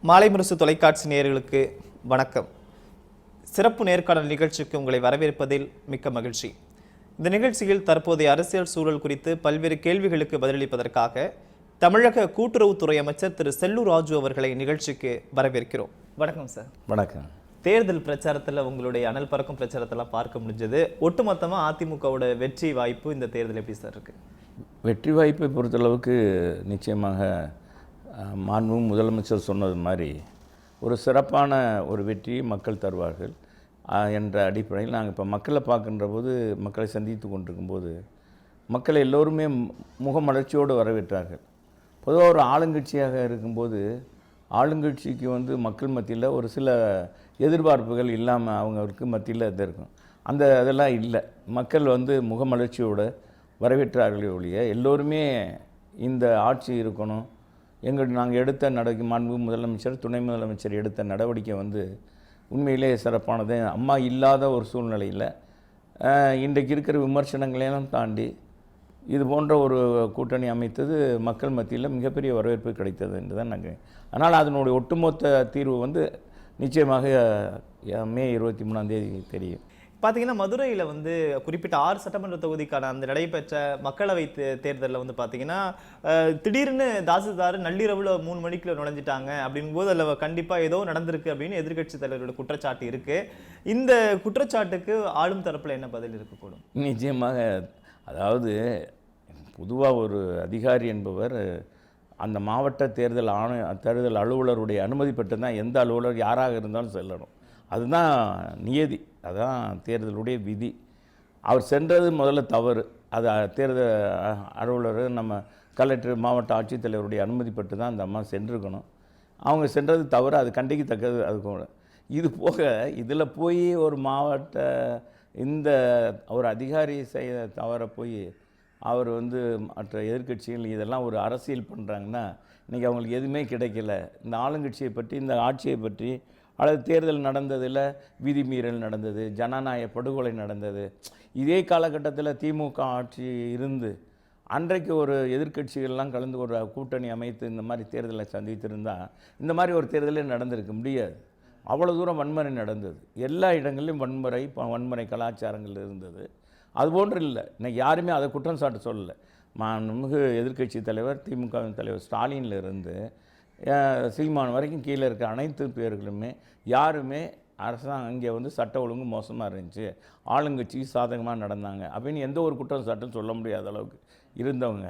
மாலை முரசு தொலைக்காட்சி நேயர்களுக்கு வணக்கம். சிறப்பு நேர்காணல் நிகழ்ச்சிக்கு உங்களை வரவேற்பதில் மிக்க மகிழ்ச்சி. இந்த நிகழ்ச்சியில் தற்போதைய அரசியல் சூழல் குறித்து பல்வேறு கேள்விகளுக்கு பதிலளிப்பதற்காக தமிழக கூட்டுறவுத்துறை அமைச்சர் திரு செல்லூர் ராஜு அவர்களை நிகழ்ச்சிக்கு வரவேற்கிறோம். வணக்கம் சார். வணக்கம். தேர்தல் பிரச்சாரத்தில் உங்களுடைய அனல் பறக்கும் பிரச்சாரத்தெல்லாம் பார்க்க முடிஞ்சது. ஒட்டுமொத்தமாக அதிமுகவோட வெற்றி வாய்ப்பு இந்த தேர்தல் எப்படி சார் இருக்கு? வெற்றி வாய்ப்பை பொறுத்தளவுக்கு நிச்சயமாக மாண்பு முதலமைச்சர் சொன்னது மாதிரி ஒரு சிறப்பான ஒரு வெற்றியை மக்கள் தருவார்கள் என்ற அடிப்படையில் நாங்கள் இப்போ மக்களை பார்க்கின்ற போது, மக்களை சந்தித்து கொண்டிருக்கும்போது மக்கள் எல்லோருமே முகமலர்ச்சியோடு வரவேற்றார்கள். பொதுவாக ஒரு ஆளுங்கட்சியாக இருக்கும்போது ஆளுங்கட்சிக்கு மக்கள் மத்தியில் ஒரு சில எதிர்பார்ப்புகள் இல்லாமல் அவங்களுக்கு மத்தியில் இது இருக்கும். அதெல்லாம் இல்லை. மக்கள் முகமலர்ச்சியோடு வரவேற்றார்களே ஒழிய எல்லோருமே இந்த ஆட்சி இருக்கணும், நாங்கள் எடுத்த மாண்பு முதலமைச்சர் துணை முதலமைச்சர் எடுத்த நடவடிக்கை உண்மையிலே சிறப்பானது. அம்மா இல்லாத ஒரு சூழ்நிலையில் இன்றைக்கு இருக்கிற விமர்சனங்களையெல்லாம் தாண்டி இது போன்ற ஒரு கூட்டணி அமைத்தது மக்கள் மத்தியில் மிகப்பெரிய வரவேற்பு கிடைத்தது என்று தான் நாங்கள். அதனால் அதனுடைய ஒட்டுமொத்த தீர்வு நிச்சயமாக மே 23 தெரியும். பார்த்தீங்கன்னா மதுரையில் குறிப்பிட்ட 6 சட்டமன்ற தொகுதிக்கான அந்த நடைபெற்ற மக்களவை தேர்தலில் பார்த்தீங்கன்னா திடீர்னு தாசில்தார் நள்ளிரவில் 3 மணிக்குள்ள நுழைஞ்சிட்டாங்க அப்படிங்கும்போது அதில் கண்டிப்பாக ஏதோ நடந்திருக்கு அப்படின்னு எதிர்கட்சி தலைவரோட குற்றச்சாட்டு இருக்குது. இந்த குற்றச்சாட்டுக்கு ஆளும் தரப்பில் என்ன பதில் இருக்கக்கூடும்? நிச்சயமாக, அதாவது பொதுவாக ஒரு அதிகாரி என்பவர் அந்த மாவட்ட தேர்தல் அலுவலருடைய அனுமதி பெற்று தான் எந்த அலுவலர் யாராக இருந்தாலும் செல்லணும். அதுதான் நியதி, அதுதான் தேர்தலுடைய விதி. அவர் சென்றது முதல்ல தவறு. அது தேர்தல் அலுவலர் நம்ம கலெக்டர் மாவட்ட ஆட்சித்தலைவருடைய அனுமதி பெற்று தான் அந்த அம்மா சென்றிருக்கணும். அவங்க சென்றது தவறு, அது கண்டிக்கத்தக்கது. அதுக்கு இது போக இதில் போய் ஒரு மாவட்ட இந்த ஒரு அதிகாரி செய்ய தவற போய் அவர் மற்ற எதிர்கட்சிகள் இதெல்லாம் ஒரு அரசியல் பண்ணுறாங்கன்னா இன்றைக்கி அவங்களுக்கு எதுவுமே கிடைக்கல. இந்த ஆளுங்கட்சியை பற்றி, இந்த ஆட்சியை பற்றி, அல்லது தேர்தல் நடந்ததில் விதிமீறல் நடந்தது, ஜனநாயக படுகொலை நடந்தது. இதே காலகட்டத்தில் திமுக ஆட்சி இருந்து அன்றைக்கு ஒரு எதிர்கட்சிகள்லாம் கலந்து ஒரு கூட்டணி அமைத்து இந்த மாதிரி தேர்தலை சந்தித்திருந்தால் இந்த மாதிரி ஒரு தேர்தலே நடந்திருக்க முடியாது. அவ்வளோ தூரம் வன்முறை நடந்தது. எல்லா இடங்களிலும் வன்முறை கலாச்சாரங்கள் இருந்தது. அதுபோன்று இல்லை. இன்றைக்கி யாருமே அதை குற்றம் சாட்டு சொல்லலை. மிகு எதிர்கட்சி தலைவர் திமுகவின் தலைவர் ஸ்டாலின்லேருந்து சீமான் வரைக்கும் கீழே இருக்க அனைத்து பேர்களுமே யாருமே அரசாங்கம் இங்கே சட்ட ஒழுங்கு மோசமாக இருந்துச்சு, ஆளுங்கட்சி சாதகமாக நடந்தாங்க அப்படின்னு எந்த ஒரு குற்றம் சாட்டும் சொல்ல முடியாத அளவுக்கு இருந்தவங்க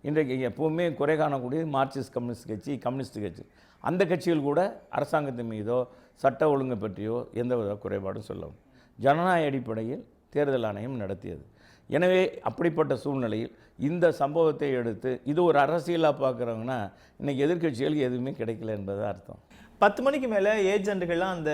இன்றைக்கு எப்போவுமே குறை காணக்கூடிய மார்க்சிஸ்ட் கம்யூனிஸ்ட் கட்சி அந்த கட்சிகள் கூட அரசாங்கத்தின் மீதோ சட்ட ஒழுங்கை பற்றியோ எந்த வித குறைபாடும் சொல்லவும் ஜனநாயக அடிப்படையில் தேர்தல் ஆணையம் நடத்தியது. எனவே அப்படிப்பட்ட சூழ்நிலையில் இந்த சம்பவத்தை எடுத்து இது ஒரு அரசியலாக பார்க்குறவங்கன்னா இன்றைக்கி எதிர்கட்சிகளுக்கு எதுவுமே கிடைக்கல என்பது அர்த்தம். 10 மணிக்கு மேலே ஏஜென்ட்டுகள்லாம் அந்த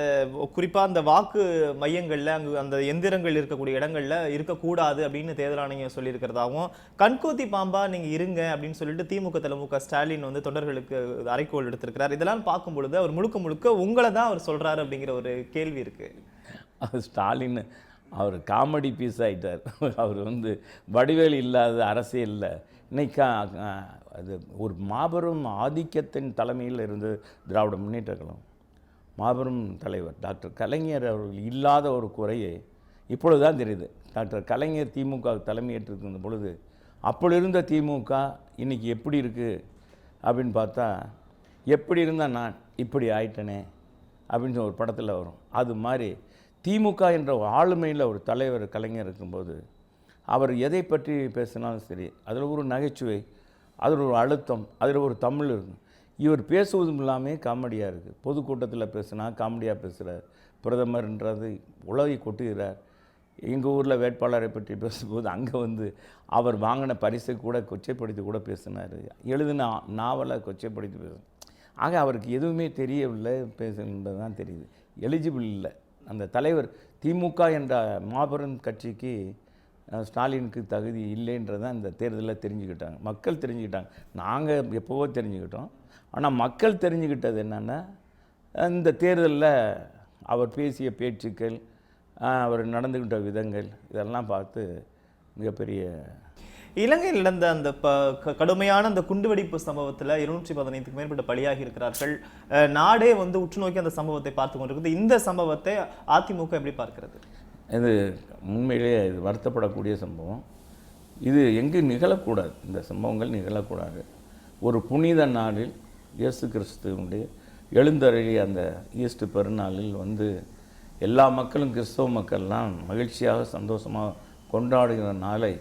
குறிப்பாக அந்த வாக்கு மையங்களில் அங்கே அந்த எந்திரங்கள் இருக்கக்கூடிய இடங்களில் இருக்கக்கூடாது அப்படின்னு தேர்தல் ஆணையம் சொல்லியிருக்கிறதாகவும், கண்கோத்தி பாம்பா நீங்கள் இருங்க அப்படின்னு சொல்லிட்டு திமுக தலைவர் ஸ்டாலின் தொண்டர்களுக்கு அறைகோல் எடுத்திருக்கிறார். இதெல்லாம் பார்க்கும் பொழுது அவர் முழுக்க உங்களை தான் அவர் சொல்கிறாரு அப்படிங்கிற ஒரு கேள்வி இருக்குது. அது ஸ்டாலின் அவர் காமெடி பீஸ் ஆகிட்டார். அவர் வடிவேல் இல்லாத அரசியலில் இன்னைக்கு அது ஒரு மாபெரும் ஆதிக்கத்தின் தலைமையில் இருந்து திராவிட முன்னேற்ற கழகம் மாபெரும் தலைவர் டாக்டர் கலைஞர் அவர்கள் இல்லாத ஒரு குறையை இப்பொழுது தான் தெரியுது. டாக்டர் கலைஞர் திமுக தலைமையேற்றிருந்த பொழுது அப்படி இருந்த திமுக இன்றைக்கி எப்படி இருக்குது அப்படின்னு பார்த்தா, எப்படி இருந்தால் நான் இப்படி ஆயிட்டனே அப்படின்னு ஒரு படத்தில் வரும். அது மாதிரி திமுக என்ற ஆளுமையில் ஒரு தலைவர் கலைஞர் இருக்கும்போது அவர் எதை பற்றி பேசினாலும் சரி, அதில் ஒரு நகைச்சுவை, அதில் ஒரு அழுத்தம், அதில் ஒரு தமிழ் இருக்கும். இவர் பேசுவதும் இல்லாமல் காமெடியாக இருக்குது. பொதுக்கூட்டத்தில் பேசுனா காமெடியாக பேசுகிறார். பிரதமர்ன்றது உலகை கொட்டுகிறார். எங்கள் ஊரில் வேட்பாளரை பற்றி பேசும்போது அங்கே அவர் வாங்கின பரிசை கூட கொச்சைப்படுத்தி கூட பேசினார். எழுதின நாவலை கொச்சைப்படுத்தி பேச. ஆக அவருக்கு எதுவுமே தெரியவில்லை, பேசுகின்றது தான் தெரியுது. எலிஜிபிள் இல்லை அந்த தலைவர். திமுக என்ற மாபெரும் கட்சிக்கு ஸ்டாலினுக்கு தகுதி இல்லைன்றதான் இந்த தேர்தலில் தெரிஞ்சுக்கிட்டாங்க, மக்கள் தெரிஞ்சுக்கிட்டாங்க. நாங்கள் எப்போவோ தெரிஞ்சுக்கிட்டோம். ஆனால் மக்கள் தெரிஞ்சுக்கிட்டது என்னென்னா, இந்த தேர்தலில் அவர் பேசிய பேச்சுக்கள், அவர் நடந்துக்கிட்ட விதங்கள், இதெல்லாம் பார்த்து மிகப்பெரிய இலங்கையில் நடந்த அந்த கடுமையான அந்த குண்டுவெடிப்பு சம்பவத்துல 215க்கு மேற்பட்ட பலியாகி இருக்கிறார்கள். நாடே வந்து உற்று நோக்கி அந்த சம்பவத்தை பார்த்து கொண்டிருக்கிறது. இந்த சம்பவத்தை அதிமுக எப்படி பார்க்கிறது? இது உண்மையிலேயே இது வருத்தப்படக்கூடிய சம்பவம். இது எங்கு நிகழக்கூடாது, இந்த சம்பவங்கள் நிகழக்கூடாது. ஒரு புனித நாளில் இயேசு கிறிஸ்துவனுடைய எழுந்தருளிய அந்த ஈஸ்டர் பெருநாளில் வந்து எல்லா மக்களும், கிறிஸ்தவ மக்கள்லாம் மகிழ்ச்சியாக சந்தோஷமாக கொண்டாடுகிற நாளை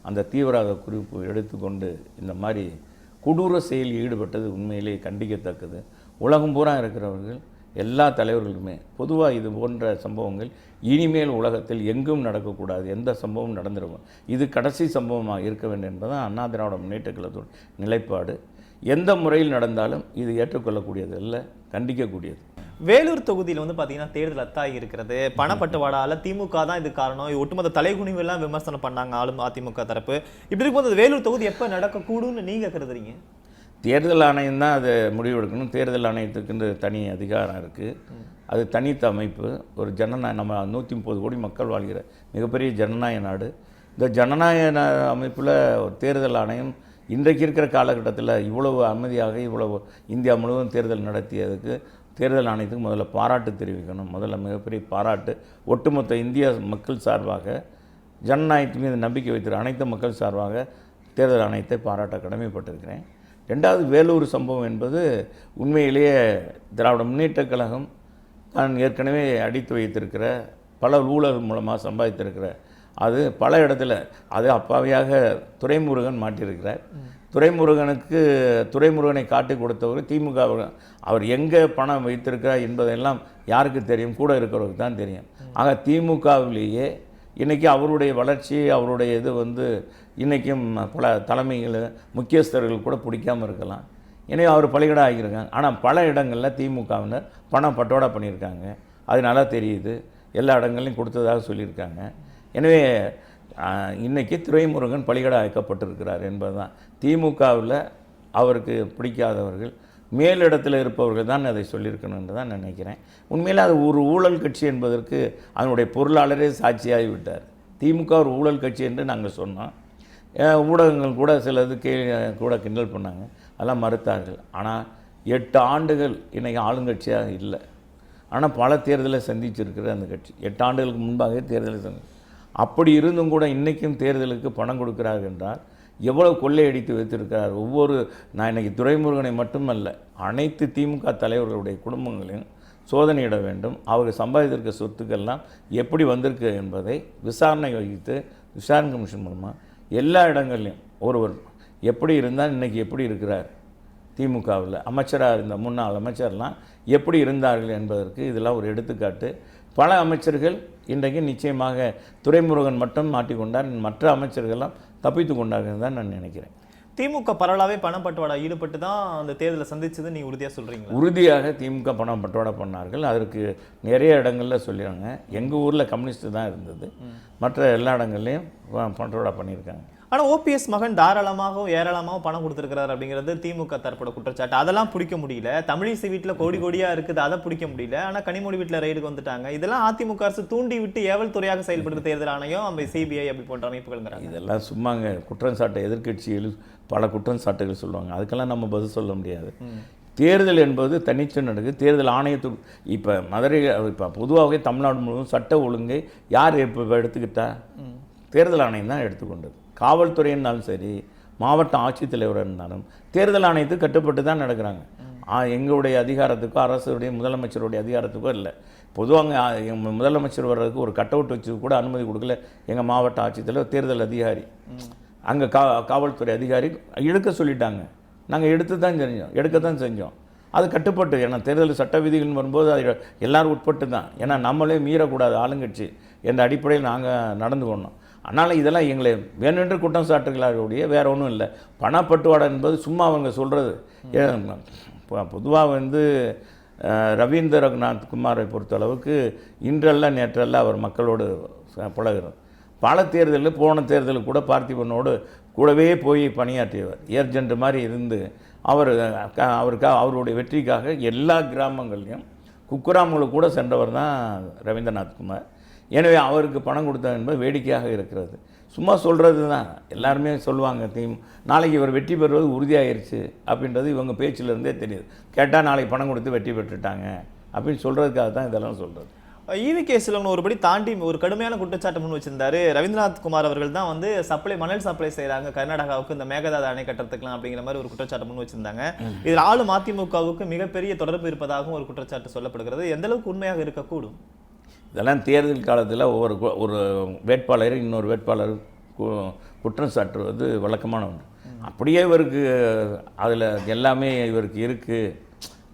அந்த தீவிரவாத குறிப்பு எடுத்துக்கொண்டு இந்த மாதிரி கொடூர செயலில் ஈடுபட்டது உண்மையிலேயே கண்டிக்கத்தக்கது. உலகம் பூரா இருக்கிறவர்கள் எல்லா தலைவர்களுமே பொதுவாக இது போன்ற சம்பவங்கள் இனிமேல் உலகத்தில் எங்கும் நடக்கக்கூடாது, எந்த சம்பவம் நடந்துருக்கும், இது கடைசி சம்பவமாக இருக்க வேண்டும் என்பதுதான் அண்ணா திராவிட முன்னேற்ற கழகத்தோட நிலைப்பாடு. எந்த முறையில் நடந்தாலும் இது ஏற்றுக்கொள்ளக்கூடியது இல்லை, கண்டிக்கக்கூடியது. வேலூர் தொகுதியில் வந்து பார்த்தீங்கன்னா தேர்தல் அத்தாகி இருக்கிறது. பணப்பட்டுவாடால திமுக தான் இது காரணம், ஒட்டுமொத்த தலைகுனிவு எல்லாம் விமர்சனம் பண்ணாங்க ஆளும் அதிமுக தரப்பு. இப்படி இருக்கும்போது வேலூர் தொகுதி எப்போ நடக்கக்கூடும்னு நீங்கள் கருதுறீங்க? தேர்தல் ஆணையம் தான் அதை முடிவெடுக்கணும். தேர்தல் ஆணையத்துக்குன்ற தனி அதிகாரம் இருக்குது. அது தனித்த அமைப்பு. ஒரு நம்ம 130 கோடி மக்கள் வாழ்கிற மிகப்பெரிய ஜனநாயக நாடு. இந்த ஜனநாயக அமைப்பில் ஒரு தேர்தல் ஆணையம் இன்றைக்கு இருக்கிற காலகட்டத்தில் இவ்வளவு அமைதியாக இவ்வளவு இந்தியா முழுவதும் தேர்தல் நடத்தியதுக்கு தேர்தல் ஆணையத்துக்கு முதல்ல பாராட்டு தெரிவிக்கணும். முதல்ல மிகப்பெரிய பாராட்டு ஒட்டுமொத்த இந்திய மக்கள் சார்பாக, ஜனநாயகத்தின் மீது நம்பிக்கை வைத்திருக்கிற அனைத்து மக்கள் சார்பாக தேர்தல் ஆணையத்தை பாராட்ட கடமைப்பட்டிருக்கிறேன். ரெண்டாவது, வேலூர் சம்பவம் என்பது உண்மையிலேயே திராவிட முன்னேற்றக் கழகம் தான் ஏற்கனவே அடித்து வைத்திருக்கிற பல ஊழல் மூலமாக சம்பாதித்திருக்கிற அது பல இடத்துல அது அப்பாவியாக துரைமுருகன் மாட்டியிருக்கிறார். துரைமுருகனை காட்டி கொடுத்தவர் திமுக. அவர் எங்கே பணம் வைத்திருக்கிறார் என்பதெல்லாம் யாருக்கு தெரியும்? கூட இருக்கிறவருக்கு தான் தெரியும். ஆக திமுகவிலேயே இன்றைக்கி அவருடைய வளர்ச்சி, அவருடைய இது வந்து இன்றைக்கும் பல தலைமைகள் முக்கியஸ்தர்கள் கூட பிடிக்காமல் இருக்கலாம். எனவே அவர் பலிகடா ஆகியிருக்காங்க. ஆனால் பல இடங்களில் திமுகவினர் பணம் பட்டோடா பண்ணியிருக்காங்க. அது நல்லா தெரியுது. எல்லா இடங்கள்லையும் கொடுத்ததாக சொல்லியிருக்காங்க. எனவே இன்றைக்கி துரைமுருகன் பலிகடா ஆக்கப்பட்டிருக்கிறார் என்பது தான். திமுகவில் அவருக்கு பிடிக்காதவர்கள் மேலிடத்தில் இருப்பவர்கள் தான் அதை சொல்லியிருக்கணும்னு தான் நினைக்கிறேன். உண்மையில் அது ஒரு ஊழல் கட்சி என்பதற்கு அதனுடைய பொருளாளரே சாட்சியாகி விட்டார். திமுக ஒரு ஊழல் கட்சி என்று நாங்கள் சொன்னோம். ஊடகங்கள் கூட சிலது கூட கிண்டல் பண்ணாங்க, அதெல்லாம் மறுத்தார்கள். ஆனால் 8 ஆண்டுகள் இன்றைக்கி ஆளுங்கட்சியாக இல்லை. ஆனால் பல தேர்தலை சந்திச்சிருக்கிற அந்த கட்சி 8 ஆண்டுகளுக்கு முன்பாகவே தேர்தலை சந்திச்சு. அப்படி இருந்தும் கூட இன்றைக்கும் தேர்தலுக்கு பணம் கொடுக்கிறார்கள் என்றால் எவ்வளோ கொள்ளையடித்து வைத்திருக்கிறார். நான் இன்றைக்கி துரைமுருகனை மட்டுமல்ல, அனைத்து திமுக தலைவர்களுடைய குடும்பங்களையும் சோதனையிட வேண்டும். அவர்கள் சம்பாதித்திருக்க சொத்துக்கள்லாம் எப்படி வந்திருக்கு என்பதை விசாரணை வகித்து விசாரணை கமிஷன் மூலமாக எல்லா இடங்கள்லையும் ஒருவர் எப்படி இருந்தால் இன்றைக்கி எப்படி இருக்கிறார், திமுகவில் அமைச்சராக இருந்த முன்னாள் அமைச்சர்லாம் எப்படி இருந்தார்கள் என்பதற்கு இதெல்லாம் ஒரு எடுத்துக்காட்டு. பல அமைச்சர்கள் இன்றைக்கு நிச்சயமாக துரைமுருகன் மட்டும் மாட்டிக்கொண்டார், மற்ற அமைச்சர்கள்லாம் தப்பித்து கொண்டார்கள் தான் நான் நினைக்கிறேன். திமுக பரவலாகவே பணப்பட்டுவாடா ஈடுபட்டு தான் அந்த தேர்தலை சந்திச்சது நீங்கள் உறுதியாக சொல்கிறீங்க? உறுதியாக திமுக பணம் பட்டுவாடா பண்ணார்கள். அதற்கு நிறைய இடங்களில் சொல்லிடுறாங்க. எங்கள் ஊரில் கம்யூனிஸ்ட் தான் இருந்தது, மற்ற எல்லா இடங்கள்லையும் பட்டுவாடா பண்ணியிருக்காங்க. ஆனால் ஓபிஎஸ் மகன் தாராளமாகவும் ஏராளமாகவும் பணம் கொடுத்துருக்கிறார் அப்படிங்கிறது திமுக தரப்போட குற்றச்சாட்டு. அதெல்லாம் பிடிக்க முடியல. தமிழிசை வீட்டில் கோடி கோடியாக இருக்குது, அதை பிடிக்க முடியல. ஆனால் கனிமொழி வீட்டில் ரைடுக்கு வந்துட்டாங்க. இதெல்லாம் அதிமுக அரசு தூண்டி விட்டு ஏவல் துறையாக செயல்படுத்த தேர்தல் ஆணையம், சிபிஐ அப்படி போன்ற அமைப்புகள். இதெல்லாம் சும்மாங்க குற்றம் சாட்ட எதிர்க்கட்சிகள் பல குற்றம் சாட்டுகள் சொல்லுவாங்க. அதுக்கெல்லாம் நம்ம பதில் சொல்ல முடியாது. தேர்தல் என்பது தனிச்சு நடக்குது. தேர்தல் ஆணையத்துக்கு இப்போ மதுரை இப்போ பொதுவாகவே தமிழ்நாடு முழுவதும் சட்ட ஒழுங்கை யார் இப்போ எடுத்துக்கிட்டா? தேர்தல் ஆணையம் தான் எடுத்துக்கொண்டது. காவல்துறையினாலும் சரி, மாவட்ட ஆட்சித்தலைவராக இருந்தாலும் தேர்தல் ஆணையத்துக்கு கட்டுப்பட்டு தான் நடக்கிறாங்க. எங்களுடைய அதிகாரத்துக்கோ அரசுடைய முதலமைச்சருடைய அதிகாரத்துக்கோ இல்லை. பொதுவாக எங்கள் முதலமைச்சர் வர்றதுக்கு ஒரு கட் அவுட் வச்சு கூட அனுமதி கொடுக்கல எங்கள் மாவட்ட ஆட்சித்தலைவர். தேர்தல் அதிகாரி அங்கே காவல்துறை அதிகாரி எடுக்க சொல்லிட்டாங்க. நாங்கள் எடுக்க தான் செஞ்சோம். அது கட்டுப்பட்டு, ஏன்னா தேர்தல் சட்ட விதிகள் வரும்போது அது எல்லோரும் உட்பட்டு தான். ஏன்னா நம்மளே மீறக்கூடாது ஆளுங்கட்சி என்ற அடிப்படையில் நாங்கள் நடந்து கொண்டோம். அதனால் இதெல்லாம் எங்களை வேணுமென்று குற்றம் சாட்டுகளாக வேறு ஒன்றும் இல்லை. பணப்பட்டுவாடா என்பது சும்மா அவங்க சொல்கிறது. பொதுவாக வந்து ரவீந்திரநாத் குமாரை பொறுத்தளவுக்கு இன்றல்ல நேற்றல்ல அவர் மக்களோடு பழகிறார். பல தேர்தலில் போன தேர்தலுக்கு கூட பார்த்திபனோடு கூடவே போய் பணியாற்றியவர். ஏர்ஜென்ட் மாதிரி இருந்து அவருடைய வெற்றிக்காக எல்லா கிராமங்கள்லையும் குக்கிராமங்களுக்கு கூட சென்றவர் தான் ரவீந்திரநாத் குமார். எனவே அவருக்கு பணம் கொடுத்தது என்பது வேடிக்கையாக இருக்கிறது. சும்மா சொல்கிறது தான். எல்லாருமே சொல்லுவாங்க நாளைக்கு இவர் வெற்றி பெறுவது உறுதியாயிருச்சு அப்படின்றது இவங்க பேச்சிலேருந்தே தெரியுது. கேட்டால் நாளைக்கு பணம் கொடுத்து வெற்றி பெற்றுட்டாங்க அப்படின்னு சொல்கிறதுக்காக தான் இதெல்லாம் சொல்கிறது. ஈவி கேஸில் ஒருபடி தாண்டி ஒரு கடுமையான குற்றச்சாட்டு முன் வச்சிருந்தாரு. ரவீந்திரநாத் குமார் அவர்கள் தான் வந்து மணல் சப்ளை செய்கிறாங்க கர்நாடகாவுக்கு இந்த மேகதாது அணை கட்டுறதுக்கலாம் அப்படிங்கிற மாதிரி ஒரு குற்றச்சாட்டு முன் வச்சிருந்தாங்க. இதில் ஆளும் அதிமுகவுக்கு மிகப்பெரிய தொடர்பு இருப்பதாகவும் ஒரு குற்றச்சாட்டு சொல்லப்படுகிறது. எந்த அளவுக்கு உண்மையாக இருக்கக்கூடும்? இதெல்லாம் தேர்தல் காலத்தில் ஒரு வேட்பாளர் இன்னொரு வேட்பாளர் குற்றம் சாட்டுவது வழக்கமான ஒன்று. அப்படியே இவருக்கு அதில் எல்லாமே இவருக்கு இருக்குது,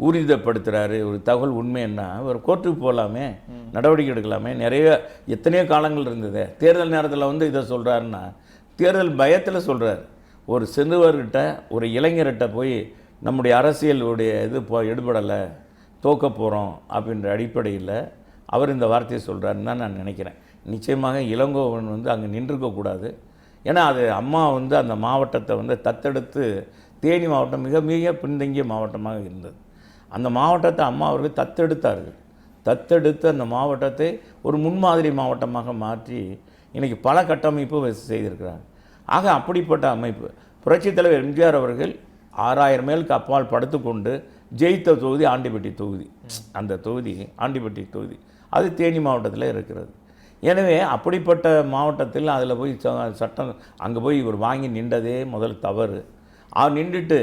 ஊர்ஜிதப்படுத்துகிறாரு. ஒரு தகவல் உண்மைன்னா ஒரு கோர்ட்டுக்கு போகலாமே, நடவடிக்கை எடுக்கலாமே. எத்தனையோ காலங்கள் இருந்தது. தேர்தல் நேரத்தில் வந்து இதை சொல்கிறாருன்னா தேர்தல் பயத்தில் சொல்கிறார். ஒரு சிறுவர்கிட்ட ஒரு இளைஞர்கிட்ட போய் நம்முடைய அரசியலுடைய இது எடுபடலை, தோக்க போகிறோம் அப்படின்ற அடிப்படையில் அவர் இந்த வார்த்தையை சொல்கிறாருன்னு தான் நான் நினைக்கிறேன். நிச்சயமாக இளங்கோவன் வந்து அங்கே நின்றுக்கக்கூடாது. ஏன்னா அது அம்மா வந்து அந்த மாவட்டத்தை வந்து தத்தெடுத்து, தேனி மாவட்டம் மிக மிக பின்தங்கிய மாவட்டமாக இருந்தது. அந்த மாவட்டத்தை அம்மா அவர்கள் தத்தெடுத்தார்கள். தத்தெடுத்து அந்த மாவட்டத்தை ஒரு முன்மாதிரி மாவட்டமாக மாற்றி இன்றைக்கி பல கட்டமைப்பு செய்திருக்கிறாங்க. ஆக அப்படிப்பட்ட அமைப்பு புரட்சித் தலைவர் எம்ஜிஆர் அவர்கள் 6000 மைலுக்கு அப்பால் படுத்துக்கொண்டு ஜெயித்த தொகுதி ஆண்டிப்பட்டி தொகுதி. அந்த தொகுதி ஆண்டிப்பட்டி தொகுதி அது தேனி மாவட்டத்தில் இருக்கிறது. எனவே அப்படிப்பட்ட மாவட்டத்தில் அதில் போய் சட்டம் அங்கே போய் இவர் வாங்கி நின்றதே முதல் தவறு. அவர் நின்றுட்டு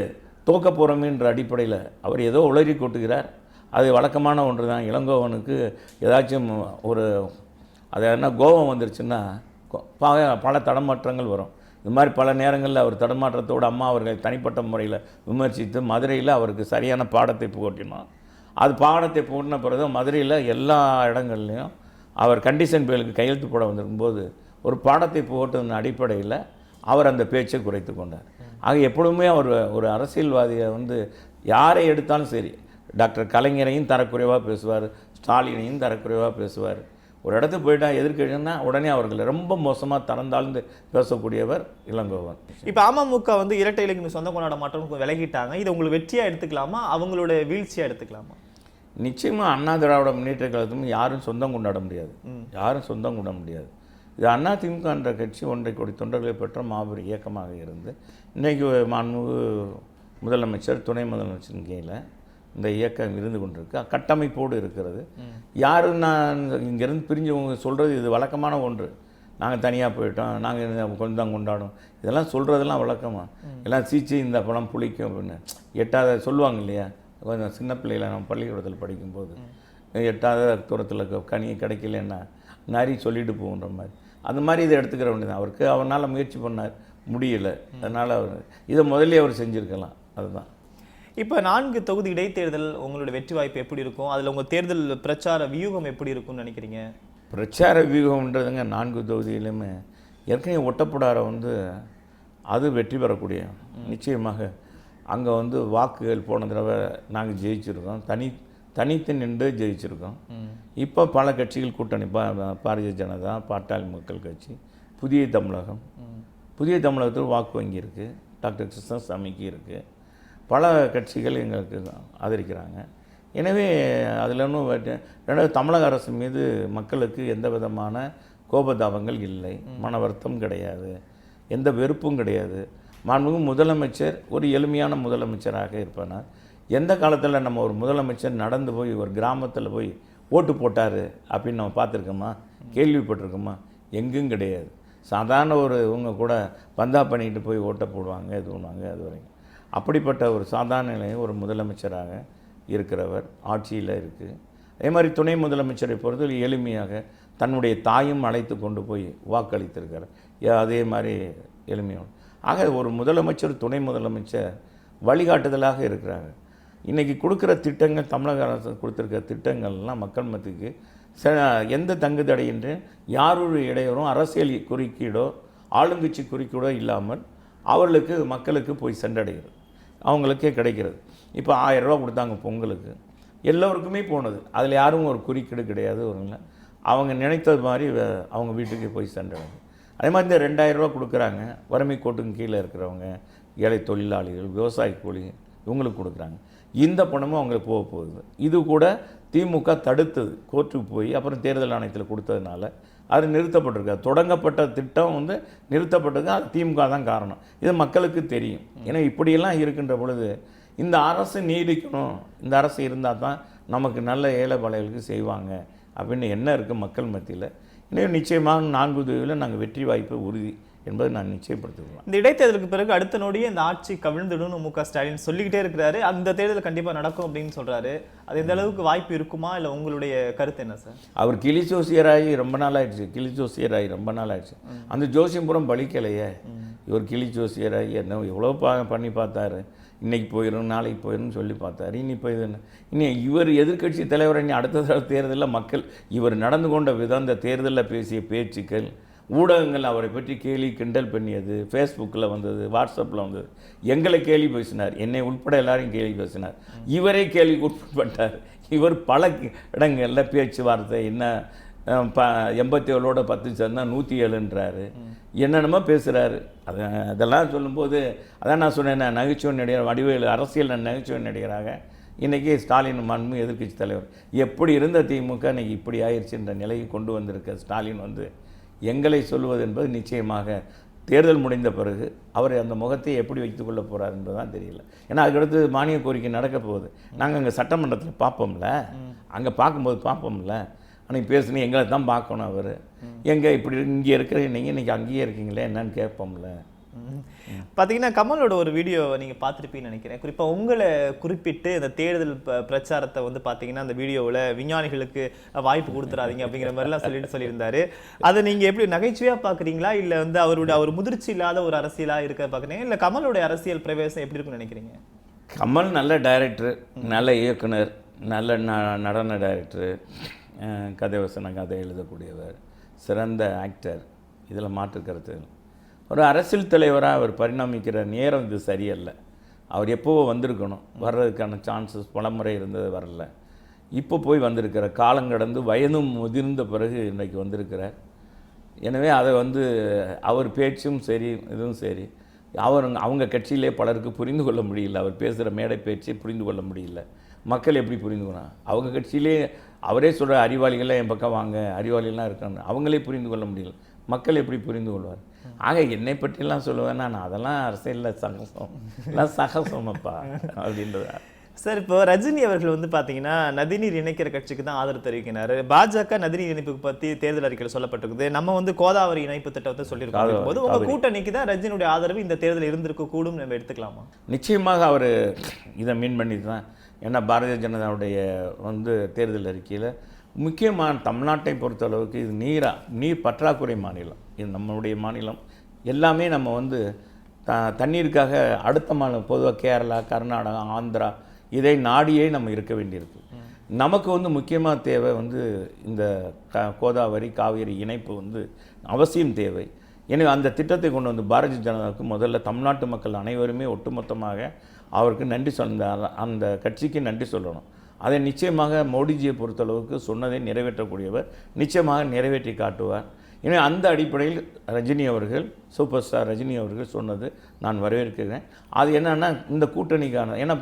தோக்க போகிறோமேன்ற அடிப்படையில் அவர் ஏதோ உளறி கொட்டுகிறார். அது வழக்கமான ஒன்று தான். இளங்கோவனுக்கு ஏதாச்சும் ஒரு அது என்ன கோபம் வந்துருச்சுன்னா பல தடமாற்றங்கள் வரும். இது மாதிரி பல நேரங்களில் அவர் தடமாற்றத்தோடு அம்மா அவர்கள் தனிப்பட்ட முறையில் விமர்சித்து மதுரையில் அவருக்கு சரியான பாடத்தை புகட்டினோம். அது பாடத்தை புகட்டின பிறகு மதுரையில் எல்லா இடங்கள்லையும் அவர் கண்டிஷன் பேலுக்கு கையெழுத்து போட வந்திருக்கும்போது ஒரு பாடத்தை புகட்டின அடிப்படையில் அவர் அந்த பேச்சை குறைத்து கொண்டார். ஆக எப்பொழுதுமே அவர் ஒரு அரசியல்வாதியை வந்து யாரை எடுத்தாலும் சரி, டாக்டர் கலைஞரையும் தரக்குறைவாக பேசுவார், ஸ்டாலினையும் தரக்குறைவாக பேசுவார். ஒரு இடத்துக்கு போயிட்டால் எதிர்க்கட்சின்னா உடனே அவர்களை ரொம்ப மோசமாக தரந்தாழ்ந்து பேசக்கூடியவர் இளங்கோவன். இப்போ அமமுக வந்து இரட்டை இலைக்கு சொந்த கொண்டாட மாட்டோம்னு விலகிட்டாங்க. இதை உங்களுக்கு வெற்றியாக எடுத்துக்கலாமா, அவங்களோட வீழ்ச்சியாக எடுத்துக்கலாமா? நிச்சயமாக அண்ணா திராவிட முன்னேற்ற கழகத்தும் யாரும் சொந்தம் கொண்டாட முடியாது. யாரும் சொந்தம் கொண்டாட முடியாது. இது அதிமுக என்ற கட்சி 1.5 கோடி தொண்டர்களை பெற்ற மாபெரும் இயக்கமாக இருந்து இன்றைக்கு மாண்புமிகு முதலமைச்சர், துணை முதலமைச்சரின் கீழே இந்த இயக்கம் இருந்து கொண்டிருக்கு, கட்டமைப்போடு இருக்கிறது. யாரும் நான் இங்கேருந்து பிரிஞ்சவங்க சொல்கிறது இது வழக்கமான ஒன்று. நாங்கள் தனியாக போயிட்டோம், நாங்கள் கொஞ்சம் கொண்டாடும், இதெல்லாம் சொல்கிறதெல்லாம் வழக்கமாக. எல்லாம் சீச்சு இந்த படம் புளிக்கும் அப்படின்னு எட்டாத சொல்லுவாங்க இல்லையா. கொஞ்சம் சின்ன பிள்ளைகளை நம்ம பள்ளிக்கூடத்தில் படிக்கும்போது எட்டாத தூரத்தில் கனி கிடைக்கலன்னா நரி சொல்லிட்டு போகின்ற மாதிரி, அந்த மாதிரி இதை எடுத்துக்கிற வேண்டியது. அவருக்கு அவனால் முயற்சி பண்ணார், முடியலை. அதனால் அவர் இதை முதலே அவர் செஞ்சுருக்கலாம். அதுதான். இப்போ 4 தொகுதி இடைத்தேர்தல் உங்களோட வெற்றி வாய்ப்பு எப்படி இருக்கும்? அதில் உங்கள் தேர்தல் பிரச்சார வியூகம் எப்படி இருக்கும்னு நினைக்கிறீங்க? பிரச்சார வியூகம்ன்றதுங்க 4 தொகுதியிலுமே ஏற்கனவே ஒட்டப்படார வந்து அது வெற்றி பெறக்கூடிய நிச்சயமாக. அங்கே வந்து வாக்குகள் போன தடவை நாங்கள் ஜெயிச்சிருக்கோம், தனித்து நின்று ஜெயிச்சிருக்கோம். இப்போ பல கட்சிகள் கூட்டணி, பாரதிய ஜனதா, பாட்டாளி மக்கள் கட்சி, புதிய தமிழகம், புதிய தமிழகத்தில் வாக்கு வங்கி இருக்குது, டாக்டர் கிருஷ்ணசாமிக்கு இருக்குது, பல கட்சிகள் எங்களுக்கு ஆதரிக்கிறாங்க. எனவே அதில் ஒன்றும் ரெண்டாவது தமிழக அரசு மீது மக்களுக்கு எந்த விதமான கோபதாபங்கள் இல்லை, மன வருத்தம் கிடையாது, எந்த வெறுப்பும் கிடையாது. மாண்புமிகு முதலமைச்சர் ஒரு எளிமையான முதலமைச்சராக இருப்பார். எந்த காலத்தில் நம்ம ஒரு முதலமைச்சர் நடந்து போய் ஒரு கிராமத்தில் போய் ஓட்டு போட்டார் அப்படின்னு நம்ம பார்த்துருக்கோமா, கேள்விப்பட்டிருக்கோமா? எங்கும் கிடையாது. சாதாரண ஒரு இவங்க கூட பந்தா பண்ணிட்டு போய் ஓட்டை போடுவாங்க, இது பண்ணுவாங்க. அது வரைக்கும் அப்படிப்பட்ட ஒரு சாதாரண நிலையில் ஒரு முதலமைச்சராக இருக்கிறவர் ஆட்சியில் இருக்குது. அதே மாதிரி துணை முதலமைச்சரை பொறுத்தவரை எளிமையாக தன்னுடைய தாயும் அழைத்து கொண்டு போய் வாக்களித்திருக்கிறார். அதே மாதிரி எளிமையோடு. ஆக ஒரு முதலமைச்சர், துணை முதலமைச்சர் வழிகாட்டுதலாக இருக்கிறாங்க. இன்றைக்கி கொடுக்குற திட்டங்கள், தமிழக அரசு கொடுத்துருக்கிற திட்டங்கள்லாம் மக்கள் மத்திக்கு எந்த தங்கு தடையின்றி யாருடைய இடையூறும் அரசியல் குறுக்கீடோ ஆளுங்கட்சி குறுக்கீடோ இல்லாமல் அவர்களுக்கு மக்களுக்கு போய் சென்றடைகிறது, அவங்களுக்கே கிடைக்கிறது. இப்போ 1000 ரூபா கொடுத்தாங்க பொங்கலுக்கு, எல்லோருக்குமே போனது. அதில் யாரும் ஒரு குறுக்கீடு கிடையாது. ஒரு அவங்க நினைத்தது மாதிரி அவங்க வீட்டுக்கு போய் சென்றடைது. அதே மாதிரி இந்த 2000 ரூபா கொடுக்குறாங்க, வறுமை கோட்டுக்கு கீழே இருக்கிறவங்க, ஏழை தொழிலாளிகள், விவசாய கூலி, இவங்களுக்கு கொடுக்குறாங்க. இந்த பணமும் அவங்களுக்கு போக போகுது. இது கூட திமுக தடுத்தது, கோர்ட்டுக்கு போய் அப்புறம் தேர்தல் ஆணையத்தில் கொடுத்ததுனால அது நிறுத்தப்பட்டிருக்கு. தொடங்கப்பட்ட திட்டம் வந்து நிறுத்தப்பட்டிருக்கு. அது திமுக தான் காரணம். இது மக்களுக்கு தெரியும். ஏன்னா இப்படியெல்லாம் இருக்கின்ற பொழுது இந்த அரசு நீடிக்கணும், இந்த அரசு இருந்தால் தான் நமக்கு நல்ல ஏழை பாளைகளுக்கு செய்வாங்க அப்படின்னு என்ன இருக்குது மக்கள் மத்தியில். இன்னும் நிச்சயமாக 4 தொகுதியில் நாங்கள் வெற்றி வாய்ப்பு உறுதி என்பதை நான் நிச்சயப்படுத்துகிறேன். இந்த இடைத்தேர்தலுக்கு பிறகு அடுத்த நொடியே இந்த ஆட்சி கவிழ்ந்துடும் மு.க. ஸ்டாலின் சொல்லிக்கிட்டே இருக்கிறாரு. அந்த தேர்தல் கண்டிப்பாக நடக்கும் அப்படின்னு சொல்றாரு. அது எந்த அளவுக்கு வாய்ப்பு இருக்குமா, இல்லை உங்களுடைய கருத்து என்ன சார்? அவர் கிளி ஜோசியராகி ரொம்ப நாள் ஆயிடுச்சு. ரொம்ப நாள் ஆயிடுச்சு. அந்த ஜோசியம்புரம் பலிக்கலையே. இவர் கிளி ஜோசியராகி என்ன எவ்வளோ பண்ணி பார்த்தாரு. இன்றைக்கி போயிடும், நாளைக்கு போயிடும் சொல்லி பார்த்தாரு. இனி இப்போ இது இனி இவர் எதிர்க்கட்சி தலைவர் இனி அடுத்த தேர்தலில் மக்கள் இவர் நடந்து கொண்ட விதம், இந்த தேர்தலில் பேசிய பேச்சுக்கள், ஊடகங்கள் அவரை பற்றி கேலி கிண்டல் பண்ணியது, ஃபேஸ்புக்கில் வந்தது, வாட்ஸ்அப்பில் வந்தது, எங்களை கேலி பேசினார், என்னை உட்பட எல்லாரையும் கேலி பேசினார். இவரே கேலி உட்பட்டார். இவர் பல இடங்களில் பேச்சுவார்த்தை என்ன 87ஓட 10 சேர்ந்தா 107ன்றாரு. என்னென்னமோ பேசுகிறாரு. அதெல்லாம் சொல்லும்போது அதான் நான் சொன்னேன், நகைச்சுவை நடிகர் வடிவேலு அரசியல் நகைச்சுவை நடிகராக இன்றைக்கி ஸ்டாலின் மாண்பு எதிர்க்கட்சி தலைவர். எப்படி இருந்த திமுக இன்றைக்கி இப்படி ஆயிடுச்சுன்ற நிலையை கொண்டு வந்திருக்க ஸ்டாலின் வந்து எங்களை சொல்வது என்பது நிச்சயமாக தேர்தல் முடிந்த பிறகு அவர் அந்த முகத்தை எப்படி வைத்துக்கொள்ள போகிறார் என்பதுதான் தெரியல. ஏன்னா அதுக்கடுத்து மானிய கோரிக்கை நடக்க போகுது. நாங்கள் அங்கே சட்டமன்றத்தில் பார்ப்போம்ல, அங்கே பார்க்கும்போது பார்ப்போம்ல. அன்றைக்கி பேசுனீங்க எங்களை தான் பார்க்கணும். அவர் எங்கே இப்படி இங்கே இருக்கிற நீங்கள் இன்றைக்கி அங்கேயே இருக்கீங்களே என்னன்னு கேட்போம்ல. பார்த்தீங்கன்னா கமலோட ஒரு வீடியோ நீங்கள் பார்த்துருப்பீங்கன்னு நினைக்கிறேன். குறிப்பாக உங்களை குறிப்பிட்டு இந்த தேர்தல் பிரச்சாரத்தை வந்து பார்த்தீங்கன்னா அந்த வீடியோவில் விஞ்ஞானிகளுக்கு வாய்ப்பு கொடுத்துறாதீங்க அப்படிங்கிற மாதிரிலாம் சொல்லியிருந்தாரு. அதை நீங்கள் எப்படி நகைச்சுவையாக பார்க்குறீங்களா, இல்லை வந்து அவர் முதிர்ச்சி இல்லாத ஒரு அரசியலாக இருக்க பார்க்குறீங்க, இல்லை கமலோடைய அரசியல் பிரவேசம் எப்படி இருக்குன்னு நினைக்கிறீங்க? கமல் நல்ல டைரக்டர், நல்ல இயக்குனர், நல்ல நடன டைரக்டர், கதை எழுதக்கூடியவர், சிறந்த ஆக்டர். இதில் மாற்று கருத்து. ஒரு அரசியல் தலைவராக அவர் பரிணாமிக்கிற நேரம் இது சரியல்ல. அவர் எப்போவோ வந்திருக்கணும். வர்றதுக்கான சான்சஸ் பலமுறை இருந்தது, வரல. இப்போ போய் வந்திருக்கிற காலங்கடந்து வயதும் முதிர்ந்த பிறகு இன்றைக்கு வந்திருக்கிறார். எனவே அதை வந்து அவர் பேச்சும் சரி இதுவும் சரி அவங்க கட்சியிலே பலருக்கு புரிந்து கொள்ள முடியல. அவர் பேசுகிற மேடை பேச்சு புரிந்து கொள்ள முடியல. மக்கள் எப்படி புரிந்துக்கணும்? அவங்க கட்சியிலே அவரே சொல்கிற அறிவாளிகள்லாம் என் பக்கம் வாங்க, அறிவாளிகள்லாம் இருக்காங்க, அவங்களே புரிந்து கொள்ள முடியல. மக்கள் எப்படி புரிந்து கொள்வார்? ஆக என்னை பற்றிலாம் சொல்லுவேன் நான், அதெல்லாம் அரசியலில் சகசமப்பா அப்படின்றதா. சார், இப்போ ரஜினி அவர்கள் வந்து பார்த்தீங்கன்னா நதிநீர் இணைக்கிற கட்சிக்கு தான் ஆதரவு தெரிவிக்கிறாரு. பாஜக நதிநீர் இணைப்புக்கு பற்றி தேர்தல் அறிக்கையில் சொல்லப்பட்டிருக்குது. நம்ம வந்து கோதாவரி இணைப்பு திட்டத்தை சொல்லியிருக்கோம் போது உங்கள் கூட்டணிக்கு தான் ரஜினியுடைய ஆதரவு இந்த தேர்தல் இருந்திருக்க கூடும் நம்ம எடுத்துக்கலாமா? நிச்சயமாக அவர் இதை மீன் பண்ணி தான். ஏன்னா பாரதிய ஜனதாவுடைய வந்து தேர்தல் அறிக்கையில் முக்கியமான தமிழ்நாட்டை பொறுத்தளவுக்கு இது நீர் பற்றாக்குறை மாநிலம். இது நம்மளுடைய மாநிலம். எல்லாமே நம்ம வந்து தண்ணீருக்காக அடுத்த மாநிலம் பொதுவாக கேரளா, கர்நாடகா, ஆந்திரா இதை நாடியே நம்ம இருக்க வேண்டியிருக்கு. நமக்கு வந்து முக்கியமாக தேவை வந்து இந்த கோதாவரி காவேரி இணைப்பு வந்து அவசியம் தேவை. எனவே அந்த திட்டத்தை கொண்டு வந்து பாரதிய ஜனதாவுக்கு முதல்ல தமிழ்நாட்டு மக்கள் அனைவருமே ஒட்டுமொத்தமாக அவருக்கு நன்றி அந்த கட்சிக்கு நன்றி சொல்லணும். அதை நிச்சயமாக மோடிஜியை பொறுத்தளவுக்கு சொன்னதை நிறைவேற்றக்கூடியவர், நிச்சயமாக நிறைவேற்றி காட்டுவார். எனவே அந்த அடிப்படையில் ரஜினி அவர்கள், சூப்பர் ஸ்டார் ரஜினி அவர்கள் சொன்னது நான் வரவேற்கிறேன். அது என்னென்னா இந்த கூட்டணிக்கான, ஏன்னா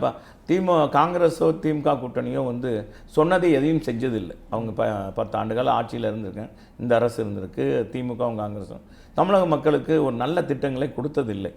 காங்கிரஸோ திமுக கூட்டணியோ வந்து சொன்னதை எதையும் செஞ்சதில்லை. அவங்க 10 ஆண்டுகால ஆட்சியில் இருந்திருக்கேன், இந்த அரசு இருந்திருக்கு, திமுகவும் காங்கிரஸும் தமிழக மக்களுக்கு ஒரு நல்ல திட்டங்களை கொடுத்ததில்லை.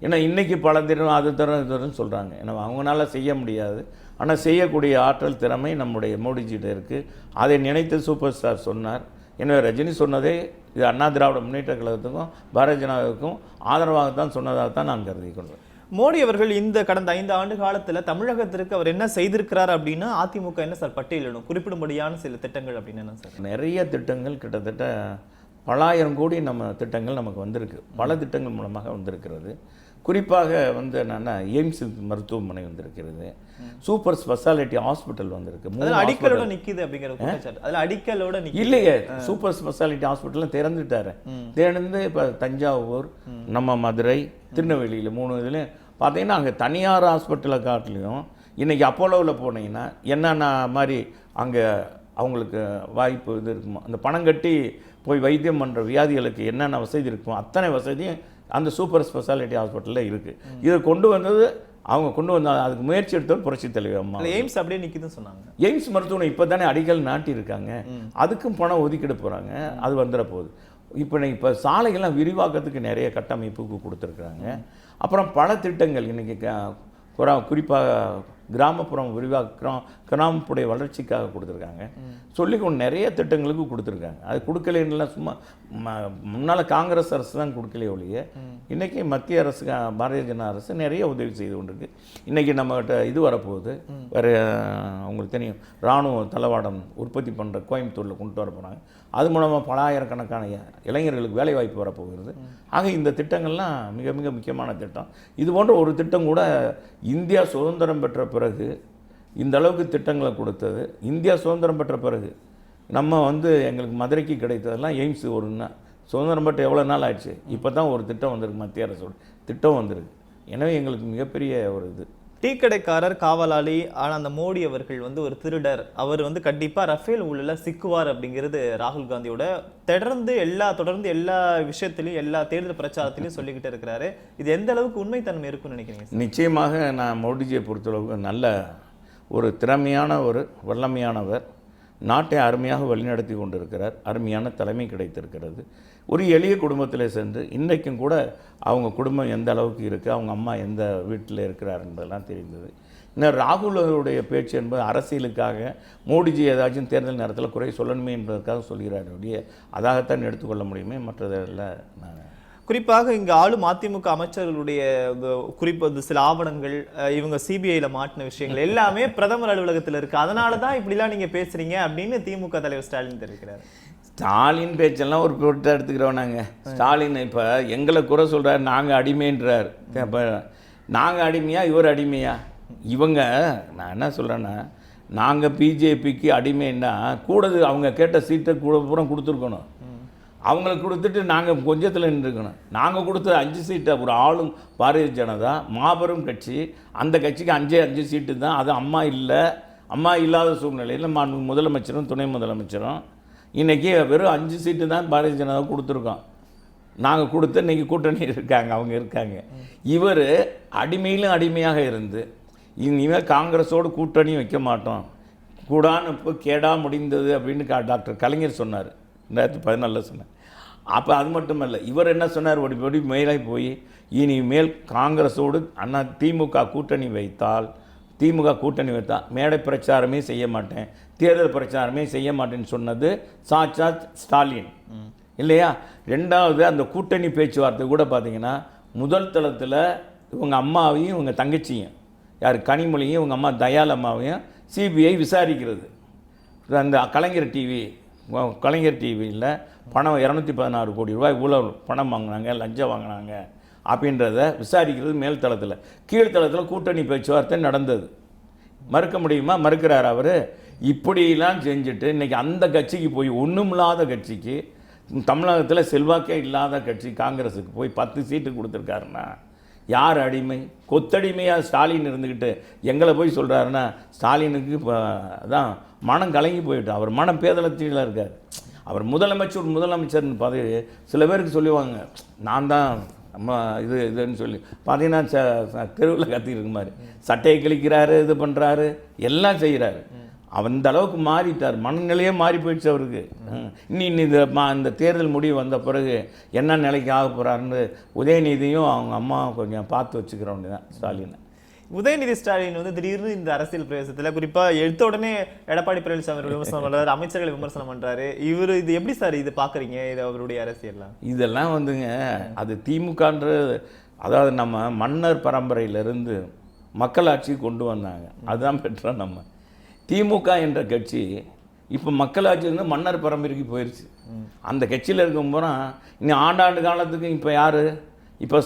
ஏன்னா இன்றைக்கி பல தினம் அது தரும் இது தரும்னு சொல்கிறாங்க. ஏன்னா அவங்களால செய்ய முடியாது, ஆனால் செய்யக்கூடிய ஆற்றல் திறமை நம்முடைய மோடிஜிகிட்ட இருக்குது. அதை நினைத்து சூப்பர் ஸ்டார் சொன்னார். எனவே ரஜினி சொன்னதே இது அண்ணா திராவிட முன்னேற்ற கழகத்துக்கும் பாரதிய ஜனதாவுக்கும் ஆதரவாகத்தான் சொன்னதாக தான் நான் கருதி கொள்வேன். மோடி அவர்கள் இந்த கடந்த 5 ஆண்டு காலத்தில் தமிழகத்திற்கு அவர் என்ன செய்திருக்கிறார் அப்படின்னா அதிமுக என்ன சார் பட்டியலிடும் குறிப்பிடும்படியான சில திட்டங்கள் அப்படின்னு என்ன சார்? நிறைய திட்டங்கள், கிட்டத்தட்ட பல ஆயிரம் கோடி நம்ம திட்டங்கள் நமக்கு வந்திருக்கு. பல திட்டங்கள் மூலமாக வந்திருக்கிறது. குறிப்பாக வந்து என்னென்னா எய்ம்ஸ் மருத்துவமனை வந்திருக்கிறது, சூப்பர் ஸ்பெஷாலிட்டி ஹாஸ்பிட்டல் வந்திருக்கு. அடிக்கலோட நிற்கிது அப்படிங்கிற குற்றச்சாட்டு அதில் அடிக்கலோட இல்லையே. சூப்பர் ஸ்பெஷாலிட்டி ஹாஸ்பிட்டல் திறந்துட்டாரு. திறந்து இப்போ தஞ்சாவூர், நம்ம மதுரை, திருநெல்வேலியில் 3 இதுலையும் பார்த்தீங்கன்னா அங்கே தனியார் ஹாஸ்பிட்டலை காட்டிலையும் இன்றைக்கி அப்போலோவில் போனீங்கன்னா என்னென்ன மாதிரி அங்கே அவங்களுக்கு வாய்ப்பு இது இருக்குமோ, அந்த பணம் கட்டி போய் வைத்தியம் பண்ணுற வியாதிகளுக்கு என்னென்ன வசதி இருக்குமோ அத்தனை வசதியும் அந்த சூப்பர் ஸ்பெஷாலிட்டி ஹாஸ்பிட்டலில் இருக்குது. இதை கொண்டு வந்தது அவங்க கொண்டு வந்தாங்க. அதுக்கு முயற்சி எடுத்தவர் புரட்சித் தலைவர் அம்மா. எய்ம்ஸ் அப்படியே நிக்குதுன்னு சொன்னாங்க. எய்ம்ஸ் மருத்துவமனை இப்போ தானே அடிக்கல் நாட்டியிருக்காங்க, அதுக்கும் பணம் ஒதுக்கிட போகிறாங்க, அது வந்துட போகுது. இப்போ சாலைகள்லாம் விரிவாக்கத்துக்கு நிறைய கட்டமைப்புக்கு கொடுத்துருக்குறாங்க. அப்புறம் பல திட்டங்கள் இன்றைக்கி குறிப்பாக கிராமப்புறம் விரிவாக்கம், கிராமப்புடைய வளர்ச்சிக்காக கொடுத்துருக்காங்க. சொல்லிக்கொண்டு நிறைய திட்டங்களுக்கு கொடுத்துருக்காங்க. அது கொடுக்கலன்னா சும்மா முன்னால் காங்கிரஸ் அரசு தான் கொடுக்கலையே ஒழிய, இன்றைக்கி மத்திய அரசு, பாரதிய ஜனதா அரசு நிறைய உதவி செய்து கொண்டிருக்கு. இன்றைக்கி நம்மகிட்ட இது வரப்போகுது, வேறு அவங்களுக்கு தெரியும், இராணுவ தளவாடம் உற்பத்தி பண்ணுற கோயம்புத்தூரில் கொண்டு வர போகிறாங்க. அது மூலமாக பல ஆயிரக்கணக்கான இளைஞர்களுக்கு வேலைவாய்ப்பு வரப்போகிறது. ஆக இந்த திட்டங்கள்லாம் மிக மிக முக்கியமான திட்டம். இது போன்ற ஒரு திட்டம் கூட இந்தியா சுதந்திரம் பெற்ற பிறகு இந்த அளவுக்கு திட்டங்களை கொடுத்தது. இந்தியா சுதந்திரம் பெற்ற பிறகு நம்ம எங்களுக்கு மதுரைக்கு கிடைத்ததெல்லாம் எய்ம்ஸ் ஒருன்னா, சுதந்திரம் பெற்ற எவ்வளோ நாள் ஆயிடுச்சு, இப்போ தான் ஒரு திட்டம் வந்திருக்கு, மத்திய அரசோட திட்டம் வந்திருக்கு. எனவே எங்களுக்கு மிகப்பெரிய ஒரு இது. டீ கடைக்காரர் காவலாளி, ஆனால் அந்த மோடி அவர்கள் ஒரு திருடர், அவர் கண்டிப்பாக ரஃபேல் ஊழலில் சிக்குவார் அப்படிங்கிறது ராகுல் காந்தியோட தொடர்ந்து எல்லா விஷயத்திலையும், எல்லா தேர்தல் பிரச்சாரத்திலையும் சொல்லிக்கிட்டு இருக்கிறாரு. இது எந்த அளவுக்கு உண்மைத்தன்மை இருக்குன்னு நினைக்கிறீங்க? நிச்சயமாக நான் மோடிஜியை பொறுத்தளவுக்கு நல்ல ஒரு திறமையான ஒரு வல்லமையானவர், நாட்டை அருமையாக வழிநடத்தி கொண்டிருக்கிறார், அருமையான தலைமை கிடைத்திருக்கிறது. ஒரு எளிய குடும்பத்தில் சென்று இன்றைக்கும் கூட அவங்க குடும்பம் எந்த அளவுக்கு இருக்குது, அவங்க அம்மா எந்த வீட்டில் இருக்கிறார் என்பதெல்லாம் தெரிந்தது. இன்னும் ராகுலுடைய பேச்சு என்பது அரசியலுக்காக, மோடிஜி ஏதாச்சும் தேர்தல் நேரத்தில் குறை சொல்லணுமே என்பதற்காக சொல்கிறார் ஒழிய அதாகத்தான் எடுத்துக்கொள்ள முடியுமே, மற்றதெல்லாம் நான் குறிப்பாக இங்கே ஆளும் அதிமுக அமைச்சர்களுடைய குறிப்பு சில ஆவணங்கள், இவங்க சிபிஐயில் மாட்டின விஷயங்கள் எல்லாமே பிரதமர் அலுவலகத்தில் இருக்குது. அதனால தான் இப்படிலாம் நீங்கள் பேசுகிறீங்க அப்படின்னு திமுக தலைவர் ஸ்டாலின் தெரிவிக்கிறார். ஸ்டாலின் பேச்செல்லாம் ஒரு பொருட்டாக எடுத்துக்கிறோம் நாங்கள். ஸ்டாலின் இப்போ எங்களை குறை சொல்கிறார், நாங்கள் அடிமைன்றார். இப்போ நாங்கள் அடிமையா, இவர் அடிமையா? இவங்க, நான் என்ன சொல்கிறேன்னா, நாங்கள் பிஜேபிக்கு அடிமைன்னா கூட அவங்க கேட்ட சீட்டை கூட பூரா கொடுத்துருக்கணும். அவங்களுக்கு கொடுத்துட்டு நாங்கள் கொஞ்சத்தில் நின்றுக்கணும். நாங்கள் கொடுத்த 5 சீட்டை ஒரு ஆளும் பாரதிய ஜனதா மாபெரும் கட்சி, அந்த கட்சிக்கு 5 சீட்டு தான். அது அம்மா இல்லை, அம்மா இல்லாத சூழ்நிலையில் முதலமைச்சரும் துணை முதலமைச்சரும் இன்றைக்கி வெறும் 5 சீட்டு தான் பாரதிய ஜனதா கொடுத்துருக்கோம். நாங்கள் கொடுத்து இன்றைக்கி கூட்டணி இருக்காங்க, அவங்க இருக்காங்க. இவர் அடிமையிலும் அடிமையாக இருந்து இனிமேல் காங்கிரஸோடு கூட்டணி வைக்க மாட்டோம், கூடான்னு இப்போ கேடா முடிந்தது அப்படின்னு டாக்டர் கலைஞர் சொன்னார் 2014 சொன்னார். அப்போ அது மட்டும் இல்லை, இவர் என்ன சொன்னார், ஒடி மேலே போய் இனிமேல் காங்கிரஸோடு திமுக கூட்டணி வைத்தால் மேடை பிரச்சாரமே செய்ய மாட்டேன், தேர்தல் பிரச்சாரமே செய்ய மாட்டேன்னு சொன்னது சாட்சாத் ஸ்டாலின் இல்லையா? ரெண்டாவது அந்த கூட்டணி பேச்சுவார்த்தை கூட பார்த்தீங்கன்னா முதல் தளத்தில் இவங்க அம்மாவையும் இவங்க தங்கச்சியும், யார் கனிமொழியும் இவங்க அம்மா தயால் அம்மாவையும் சிபிஐ விசாரிக்கிறது. அந்த கலைஞர் டிவியில் பணம் 216 கோடி ரூபாய் ஊழல் பணம் வாங்கினாங்க, லஞ்சம் வாங்கினாங்க அப்படின்றத விசாரிக்கிறது மேல் தளத்தில். கீழ்த்தளத்தில் கூட்டணி பேச்சுவார்த்தை நடந்தது. மறுக்க முடியுமா? மறுக்கிறார் அவர். இப்படிலாம் செஞ்சுட்டு இன்றைக்கி அந்த கட்சிக்கு போய், ஒன்றுமில்லாத கட்சிக்கு, தமிழகத்தில் செல்வாக்கே இல்லாத கட்சி காங்கிரஸுக்கு போய் 10 சீட்டு கொடுத்துருக்காருன்னா யார் அடிமை? கொத்தடிமையாக ஸ்டாலின் இருந்துக்கிட்டு எங்களை போய் சொல்கிறாருன்னா ஸ்டாலினுக்கு இப்போ அதான் மனம் கலங்கி போயிட்டு, அவர் மனம் பேதளத்தில் இருக்கார். அவர் முதலமைச்சர்னு பதவி சில பேருக்கு சொல்லுவாங்க, நான் தான் நம்ம இதுன்னு சொல்லி பார்த்தீங்கன்னா தெருவில் கத்திருக்கு மாதிரி சட்டையை கிழிக்கிறாரு, இது பண்ணுறாரு, எல்லாம் செய்கிறாரு. அந்த அளவுக்கு மாறிட்டார், மனநிலையே மாறி போயிடுச்சு அவருக்கு. இந்த தேர்தல் முடிவு வந்த பிறகு என்ன நிலைக்கு ஆக போகிறாருன்னு உதயநிதியும் அவங்க அம்மா கொஞ்சம் பார்த்து வச்சுக்கிற வேண்டியதான் ஸ்டாலின். உதயநிதி ஸ்டாலின் திடீர்னு இந்த அரசியல் பிரவேசத்தில் குறிப்பாக எடுத்த உடனே எடப்பாடி பழனிசாமி அவர்கள் விமர்சனம் பண்ணுறாரு, அமைச்சர்களை விமர்சனம் பண்ணுறாரு. இது எப்படி சார் இது பார்க்குறீங்க? இது அவருடைய அரசியல்லாம் இதெல்லாம் அது திமுகன்ற, அதாவது நம்ம மன்னர் பரம்பரையிலிருந்து மக்களாட்சி கொண்டு வந்தாங்க, அதுதான் பெற்ற நம்ம திமுக என்ற கட்சி. இப்போ மக்களாட்சி மன்னர் பரம்பரைக்கு போயிடுச்சு. அந்த கட்சியில் இருக்கும் போனால் இன்னும் ஆண்டாண்டு காலத்துக்கு இப்போ யார்? இப்போ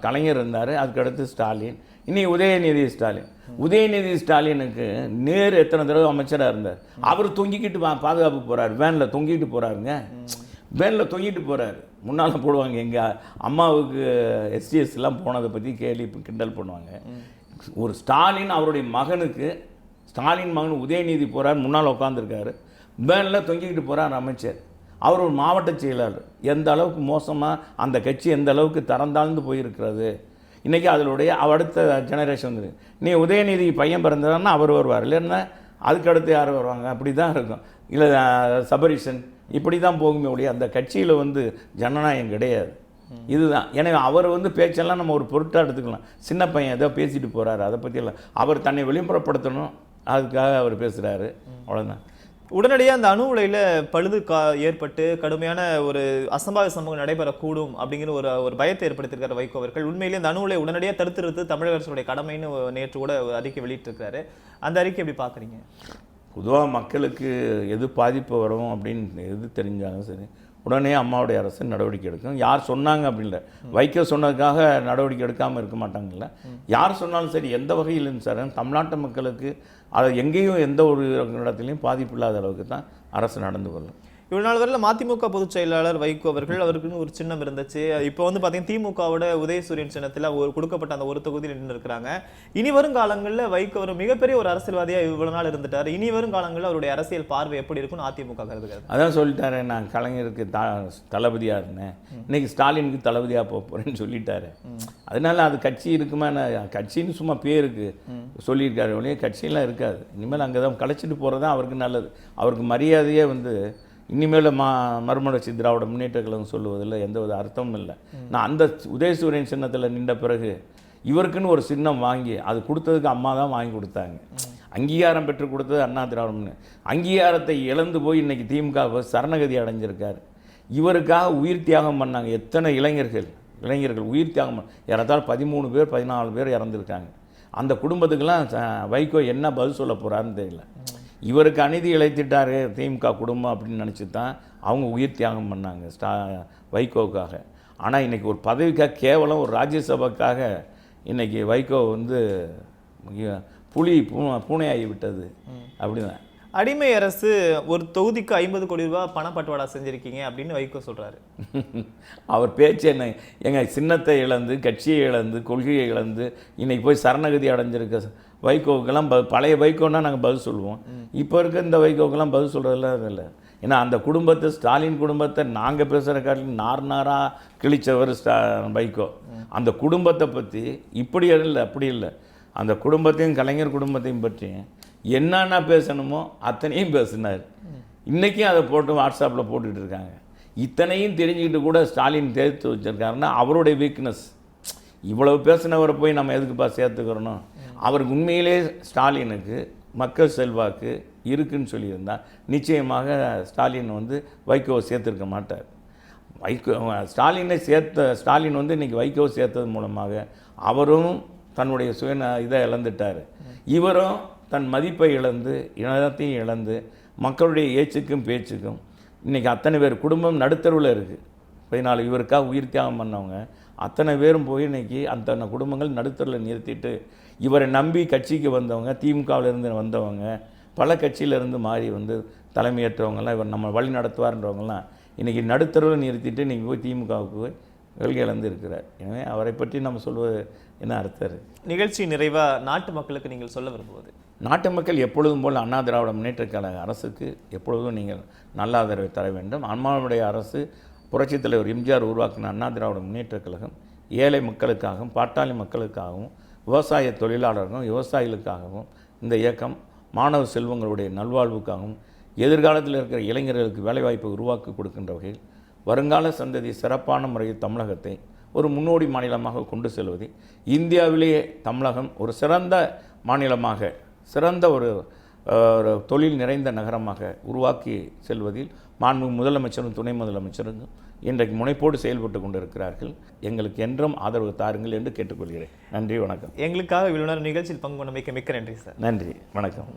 கலைஞர் இருந்தார், அதுக்கடுத்து ஸ்டாலின், இனி உதயநிதி ஸ்டாலினுக்கு நேரு எத்தனை தடவை அமைச்சராக இருந்தார். அவர் தொங்கிக்கிட்டு பாதுகாப்பு போகிறார், வேனில் தொங்கிட்டு போகிறாருங்க, வேனில் தொங்கிட்டு போகிறாரு. முன்னால் போடுவாங்க, எங்கள் அம்மாவுக்கு எஸ்டிஎஸ்லாம் போனதை பற்றி கிண்டல் பண்ணுவாங்க. ஒரு ஸ்டாலின் அவருடைய மகனுக்கு, ஸ்டாலின் மகன் உதயநிதி போகிறார், முன்னால் உட்காந்துருக்காரு, வேனில் தொங்கிக்கிட்டு போகிறார் அமைச்சர். அவர் ஒரு மாவட்ட செயலாளர். எந்த அளவுக்கு மோசமாக அந்த கட்சி எந்த அளவுக்கு தரந்தாழ்ந்து போயிருக்கிறது. இன்றைக்கி அதனுடைய அடுத்த ஜெனரேஷன் வந்து நீ உதயநிதி பையன் பிறந்ததான்னா அவர் வருவார், இல்லைன்னா அதுக்கு அடுத்து யார் வருவாங்க, அப்படி தான் இருக்கும். இல்லை சபரிஷன் இப்படி தான் போகுமே ஒழிய அந்த கட்சியில் வந்து ஜனநாயகம் கிடையாது. இதுதான். எனவே அவர் வந்து பேச்செல்லாம் நம்ம ஒரு பொருட்டாக எடுத்துக்கலாம். சின்ன பையன் ஏதோ பேசிட்டு போகிறாரு, அதை பற்றியெல்லாம் அவர் தன்னை வெளிப்புறப்படுத்தணும், அதுக்காக அவர் பேசுகிறாரு, அவ்வளோதான். உடனடியாக அந்த அணு உலையில் பழுது ஏற்பட்டு கடுமையான ஒரு அசம்பாவித சம்பவம் நடைபெறக்கூடும் அப்படிங்கிற ஒரு பயத்தை ஏற்படுத்தியிருக்காரு வைகோ அவர்கள். உண்மையிலேயே அந்த அணு உலை உடனடியாக தடுத்துறது தமிழக அரசுடைய கடமைன்னு நேற்று கூட ஒரு அறிக்கை வெளியிட்டிருக்காரு. அந்த அறிக்கை எப்படி பார்க்குறீங்க? பொதுவாக மக்களுக்கு எது பாதிப்பு வரும் அப்படின்னு எது தெரிஞ்சாலும் சரி, உடனே அம்மாவுடைய அரசு நடவடிக்கை எடுக்கும். யார் சொன்னாங்க அப்படி இல்லை, வைக்க சொன்னதுக்காக நடவடிக்கை எடுக்காமல் இருக்க மாட்டாங்கல்ல. யார் சொன்னாலும் சரி, எந்த வகையிலும் சார் தமிழ்நாட்டு மக்களுக்கு அதை எங்கேயும் எந்த ஒரு இடத்துலையும் பாதிப்பு இல்லாத அளவுக்கு தான் அரசு நடந்து கொள்ளும். இவ்வளவு நாள் வரையில் மதிமுக பொதுச் செயலாளர் வைகோ அவர்கள், அவருக்குன்னு ஒரு சின்னம் இருந்துச்சு. இப்போ வந்து பார்த்தீங்கன்னா திமுகவோட உதயசூரியன் சின்னத்தில் ஒரு கொடுக்கப்பட்ட அந்த ஒரு தொகுதியில் நின்று இருக்கிறாங்க. இனி வரும் காலங்களில் வைகோ ஒரு மிகப்பெரிய ஒரு அரசியல்வாதியாக இவ்வளவு நாள் இருந்துட்டார். இனி வரும் காலங்களில் அவருடைய அரசியல் பார்வை எப்படி இருக்குன்னு அதிமுக கருதுகிறது. அதான் சொல்லிட்டாரு, நான் கலைஞருக்கு தளபதியாக இருந்தேன், இன்னைக்கு ஸ்டாலினுக்கு தளபதியாக போகிறேன்னு சொல்லிட்டாரு. அதனால அது கட்சி இருக்குமா, கட்சின்னு சும்மா பேருக்கு சொல்லியிருக்காரு ஒழிய கட்சியெல்லாம் இருக்காது. இனிமேல் அங்கே தான் கலைச்சிட்டு போகிறது தான் அவருக்கு நல்லது. அவருக்கு மரியாதையே வந்து இனிமேல் மறுமலர்ச்சி திராவிட முன்னேற்ற கழகம் சொல்லுவதில் எந்த ஒரு அர்த்தமும் இல்லை. நான் அந்த உதயசூரியன் சின்னத்தில் நின்ற பிறகு இவருக்குன்னு ஒரு சின்னம் வாங்கி அது கொடுத்ததுக்கு அம்மா தான் வாங்கி கொடுத்தாங்க. அங்கீகாரம் பெற்று கொடுத்தது அண்ணா திராவிட முன்னேற்ற. அங்கீகாரத்தை இழந்து போய் இன்றைக்கி திமுக சரணகதி அடைஞ்சிருக்கார். இவருக்காக உயிர் தியாகம் பண்ணாங்க எத்தனை இளைஞர்கள் உயிர் தியாகம் பண்ண, ஏறத்தாழ 13 பேர் 14 பேர் இறந்துருக்காங்க. அந்த குடும்பத்துக்கெல்லாம் வைகோ என்ன பதில் சொல்ல போகிறாருன்னு தெரியல. இவருக்கு அநீதி இழைத்திட்டாரு திமுக குடும்பம் அப்படின்னு நினச்சி தான் அவங்க உயிர் தியாகம் பண்ணாங்க வைகோவுக்காக. ஆனால் இன்றைக்கி ஒரு பதவிக்காக, கேவலம் ஒரு ராஜ்யசபாக்காக இன்றைக்கி வைகோ வந்து பூனையாகி விட்டது. அப்படிதான். அடிமை அரசு ஒரு தொகுதிக்கு 50 கோடி ரூபாய் பணப்பட்டுவாடா செஞ்சிருக்கீங்க அப்படின்னு வைகோ சொல்றாரு. அவர் பேச்சு என்ன, எங்க சின்னத்தை இழந்து, கட்சியை இழந்து, கொள்கையை இழந்து இன்னைக்கு போய் சரணகதி அடைஞ்சிருக்க வைகோவுக்கெல்லாம் பழைய வைகோன்னா நாங்கள் பதில் சொல்லுவோம். இப்போ இருக்க இந்த வைகோக்கெல்லாம் பதில் சொல்கிறதெல்லாம் இல்லை. ஏன்னா அந்த குடும்பத்தை, ஸ்டாலின் குடும்பத்தை நாங்கள் பேசுகிற காட்டிலும் நாராக கிழிச்சவர் வைகோ. அந்த குடும்பத்தை பற்றி இப்படி இல்லை, அப்படி இல்லை, அந்த குடும்பத்தையும் கலைஞர் குடும்பத்தையும் பற்றி என்னென்ன பேசணுமோ அத்தனையும் பேசினார். இன்றைக்கும் அதை போட்டு வாட்ஸ்அப்பில் போட்டுக்கிட்டு இருக்காங்க. இத்தனையும் தெரிஞ்சுக்கிட்டு கூட ஸ்டாலின் தேர்த்து வச்சுருக்காருன்னா அவருடைய வீக்னஸ். இவ்வளவு பேசினவரை போய் நம்ம எதுக்குப்பா சேர்த்துக்கிறணும்? அவருக்கு உண்மையிலே ஸ்டாலினுக்கு மக்கள் செல்வாக்கு இருக்குன்னு சொல்லியிருந்தால் நிச்சயமாக ஸ்டாலின் வந்து வைகோவை சேர்த்துருக்க மாட்டார். ஸ்டாலின் வந்து இன்றைக்கி வைகோவை சேர்த்தது மூலமாக அவரும் தன்னுடைய இதை இழந்துட்டார். இவரும் தன் மதிப்பை இழந்து, இனத்தையும் இழந்து, மக்களுடைய ஏச்சுக்கும் பேச்சுக்கும் இன்றைக்கி அத்தனை பேர் குடும்பம் நடுத்தருவில் இருக்குது. 14 இவருக்காக உயிர் தியாகம் பண்ணவங்க அத்தனை பேரும் போய் இன்றைக்கி அத்தனை குடும்பங்கள் நடுத்தருவில் நிறுத்திட்டு இவரை நம்பி கட்சிக்கு வந்தவங்க, திமுகவிலேருந்து வந்தவங்க, பல கட்சியிலேருந்து மாறி வந்து தலைமையேற்றவங்கலாம் இவர் நம்ம வழி நடத்துவார்ன்றவங்கலாம் இன்றைக்கி நடுத்தருவில் நிறுத்திட்டு இன்றைக்கி போய் திமுகவுக்கு போய் கொள்கை இழந்து இருக்கிறார். எனவே அவரை பற்றி நம்ம சொல்வது என்ன அர்த்தம்? நிகழ்ச்சி நிறைவாக நாட்டு மக்களுக்கு நீங்கள் சொல்ல விரும்புவது? நாட்டு மக்கள் எப்பொழுதும் போல் அண்ணா திராவிட முன்னேற்ற கழக அரசுக்கு எப்பொழுதும் நீங்கள் நல்ல ஆதரவை தர வேண்டும். அம்மாவுடைய அரசு, புரட்சித் தலைவர் எம்ஜிஆர் உருவாக்கின அண்ணா திராவிட முன்னேற்ற கழகம் ஏழை மக்களுக்காகவும், பாட்டாளி மக்களுக்காகவும், விவசாய தொழிலாளர்களும் விவசாயிகளுக்காகவும் இந்த இயக்கம் மாணவ செல்வங்களுடைய நல்வாழ்வுக்காகவும், எதிர்காலத்தில் இருக்கிற இளைஞர்களுக்கு வேலைவாய்ப்பை உருவாக்கி கொடுக்கின்ற வகையில் வருங்கால சந்ததி சிறப்பான முறையில் தமிழகத்தை ஒரு முன்னோடி மாநிலமாக கொண்டு செல்வது, இந்தியாவிலேயே தமிழகம் ஒரு சிறந்த மாநிலமாக, சிறந்த ஒரு தொழில் நிறைந்த நகரமாக உருவாக்கி செல்வதில் மாண்புமிகு முதலமைச்சரும் துணை முதலமைச்சரும் இன்றைக்கு முனைப்போடு செயல்பட்டு கொண்டிருக்கிறார்கள். எங்களுக்கு என்றும் ஆதரவு தாருங்கள் என்று கேட்டுக்கொள்கிறேன். நன்றி, வணக்கம். எங்களுக்காக இவ்வளவு நேரம் நிகழ்ச்சியில் பங்கு கொண்டமைக்கு மிக்க நன்றி சார். நன்றி, வணக்கம்.